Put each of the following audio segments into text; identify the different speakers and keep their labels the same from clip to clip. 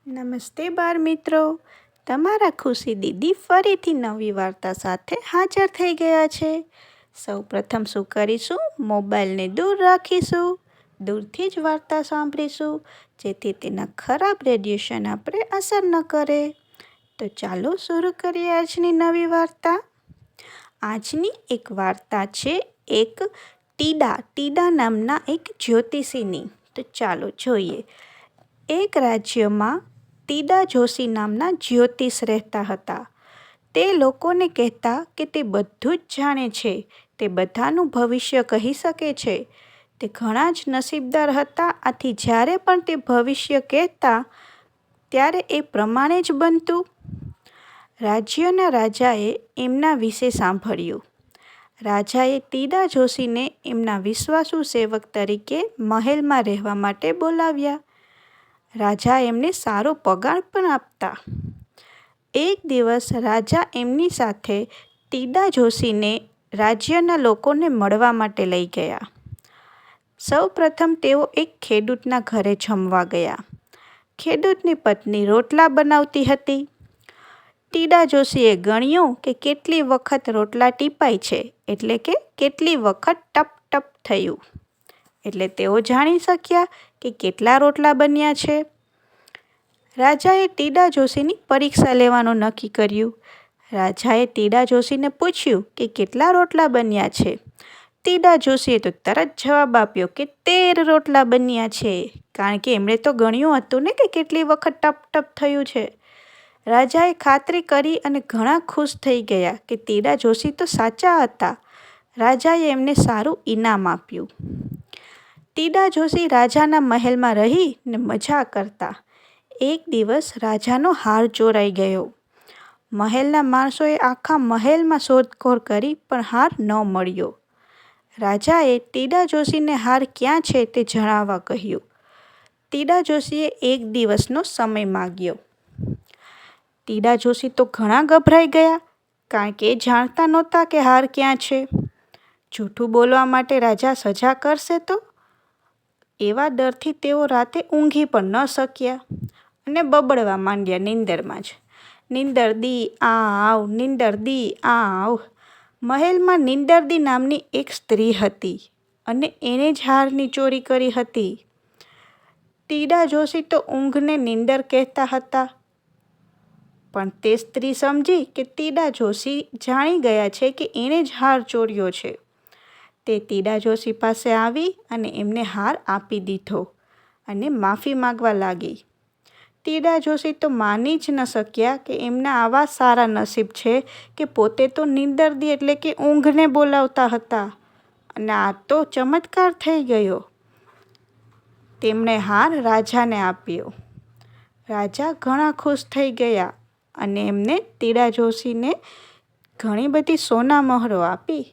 Speaker 1: નમસ્તે બાળ મિત્રો, તમારા ખુશી દીદી ફરીથી નવી વાર્તા સાથે હાજર થઈ ગયા છે. સૌપ્રથમ શું કરીશું? મોબાઈલને દૂર રાખીશું, દૂરથી જ વાર્તા સાંભળીશું, જેથી તેના ખરાબ રેડિયેશન આપણે અસર ન કરે. તો ચાલો શરૂ કરીએ આજની નવી વાર્તા. આજની એક વાર્તા છે એક ટીડા નામના એક જ્યોતિષીની. તો ચાલો જોઈએ. એક રાજ્યમાં ટીડા જોશી નામના જ્યોતિષ રહેતા હતા. તે લોકોને કહેતા કે તે બધું જ જાણે છે, તે બધાનું ભવિષ્ય કહી શકે છે. તે ઘણા જ નસીબદાર હતા. આથી જ્યારે પણ તે ભવિષ્ય કહેતા ત્યારે એ પ્રમાણે જ બનતું. રાજ્યના રાજાએ એમના વિશે સાંભળ્યું. રાજાએ ટીડા જોશીને એમના વિશ્વાસુ સેવક તરીકે મહેલમાં રહેવા માટે બોલાવ્યા. રાજા એમને સારો પગાર પણ આપતા. એક દિવસ રાજા એમની સાથે ટીડા જોશીને રાજ્યના લોકોને મળવા માટે લઈ ગયા. સૌપ્રથમ તેઓ એક ખેડૂતના ઘરે જમવા ગયા. ખેડૂતની પત્ની રોટલા બનાવતી હતી. ટીડા જોશીએ ગણ્યું કે કેટલી વખત રોટલા ટીપાય છે, એટલે કે કેટલી વખત ટપ ટપ થયું. એટલે તેઓ જાણી શક્યા કે કેટલા રોટલા બન્યા છે. રાજાએ ટીડા જોશીની પરીક્ષા લેવાનું નક્કી કર્યું. રાજાએ ટીડા જોશીને પૂછ્યું કે કેટલા રોટલા બન્યા છે. ટીડા જોશીએ તો તરત જવાબ આપ્યો કે 13 રોટલા બન્યા છે, કારણ કે એમણે તો ગણ્યું હતું ને કે કેટલી વખત ટપ ટપ થયું છે. રાજાએ ખાતરી કરી અને ઘણા ખુશ થઈ ગયા કે ટીડા જોશી તો સાચા હતા. રાજાએ એમને સારું ઇનામ આપ્યું. ટીડા જોશી રાજાના મહેલમાં રહીને મજા કરતા. એક દિવસ રાજાનો હાર ચોરાઈ ગયો. મહેલના માણસોએ આખા મહેલમાં શોધખોળ કરી પણ હાર ન મળ્યો. રાજાએ ટીડા જોશીને હાર ક્યાં છે તે જણાવવા કહ્યું. ટીડા જોશીએ એક દિવસનો સમય માગ્યો. ટીડા જોશી તો ઘણા ગભરાઈ ગયા, કારણ કે એ જાણતા નહોતા કે હાર ક્યાં છે. જૂઠું બોલવા માટે રાજા સજા કરશે તો? એવા ડરથી તેઓ રાતે ઊંઘી પણ ન શક્યા અને બબડવા માંડ્યા નીંદરમાં જ. નીંદરદી આવ, નીંદરદી આવ. મહેલમાં નીંદરદી નામની એક સ્ત્રી હતી અને એણે જ હારની ચોરી કરી હતી. ટીડા જોશી તો ઊંઘને નીંદર કહેતા હતા, પણ તે સ્ત્રી સમજી કે ટીડા જોશી જાણી ગયા છે કે એણે જ હાર ચોર્યો છે. તે ટીડા જોશી પાસે આવી અને એમને હાર આપી દીધો અને માફી માંગવા લાગી. ટીડા જોશી તો માની જ ન શક્યા કે એમના આવા સારા નસીબ છે કે પોતે તો નીંદરદી એટલે કે ઊંઘને બોલાવતા હતા અને આ તો ચમત્કાર થઈ ગયો. તેમણે હાર રાજાને આપ્યો. રાજા ઘણા ખુશ થઈ ગયા અને એમને ટીડા જોશીને ઘણી બધી સોના મહોરો આપી.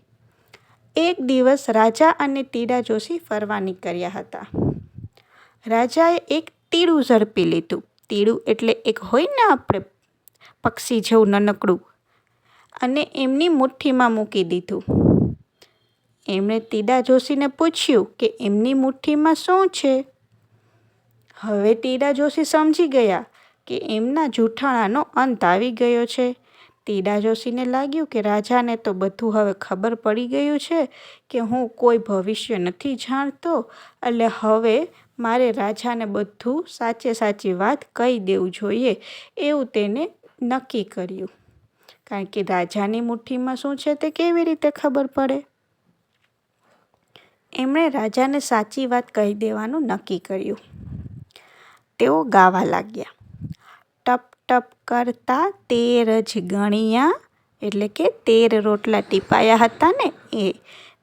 Speaker 1: એક દિવસ રાજા અને ટીડા જોશી ફરવા નીકળ્યા હતા. રાજાએ એક તીડું ઝડપી લીધું. તીડું એટલે એક હોય ને આપણે પક્ષી જેવું નાનકડું, અને એમની મુઠ્ઠીમાં મૂકી દીધું. એમણે ટીડા જોશીને પૂછ્યું કે એમની મુઠ્ઠીમાં શું છે. હવે ટીડા જોશી સમજી ગયા કે એમના જૂઠાણાનો અંત આવી ગયો છે. ટીડા જોશીને લાગ્યું કે રાજાને તો બધું હવે ખબર પડી ગયું છે કે હું કોઈ ભવિષ્ય નથી જાણતો, એટલે હવે મારે રાજાને બધું સાચી વાત કહી દેવું જોઈએ. એવું તેને નક્કી કર્યું, કારણ કે રાજાની મુઠ્ઠીમાં શું છે તે કેવી રીતે ખબર પડે. એમણે રાજાને સાચી વાત કહી દેવાનું નક્કી કર્યું. તેઓ ગાવા લાગ્યા. ટપ ટપ કરતા 13 જ ગણ્યા, એટલે કે 13 રોટલા ટીપાયા હતા ને એ.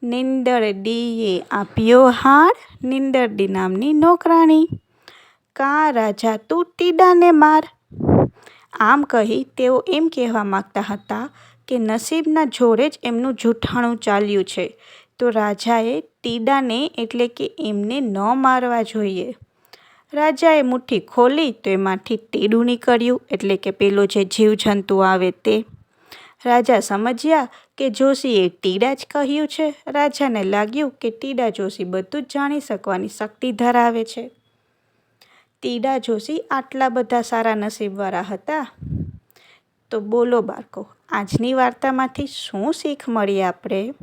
Speaker 1: નીંદરડીએ આપ્યો હાર, નીંદરડી નામની નોકરાણી. કા રાજા તું ટીડાને માર. આમ કહી તેઓ એમ કહેવા માંગતા હતા કે નસીબના જોડે જ એમનું જૂઠાણું ચાલ્યું છે, તો રાજાએ ટીડાને એટલે કે એમને ન મારવા જોઈએ. રાજાએ મુઠ્ઠી ખોલી તો એમાંથી ટીડું નીકળ્યું, એટલે કે પેલો જે જીવજંતુ આવે તે. રાજા સમજ્યા કે જોશીએ ટીડા જ કહ્યું છે. રાજાને લાગ્યું કે ટીડા જોશી બધું જ જાણી શકવાની શક્તિ ધરાવે છે. તીડા જોશી આટલા બધા સારા નસીબવાળા હતા. તો બોલો બાળકો, આજની વાર્તામાંથી શું શીખ મળી આપણે?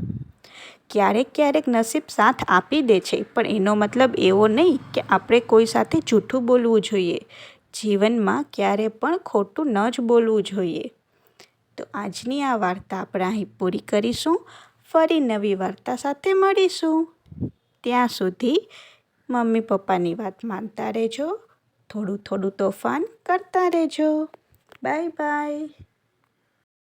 Speaker 1: ક્યારેક નસીબ સાથ આપી દે છે, પણ એનો મતલબ એવો નહીં કે આપણે કોઈ સાથે જૂઠું બોલવું જોઈએ. જીવનમાં ક્યારે પણ ખોટું ન જ બોલવું જોઈએ. તો આજની આ વાર્તા આપણે અહીં પૂરી કરીશું. ફરી નવી વાર્તા સાથે મળીશું. ત્યાં સુધી મમ્મી પપ્પાની વાત માનતા રહેજો. થોડું તોફાન કરતા રહેજો. Bye bye.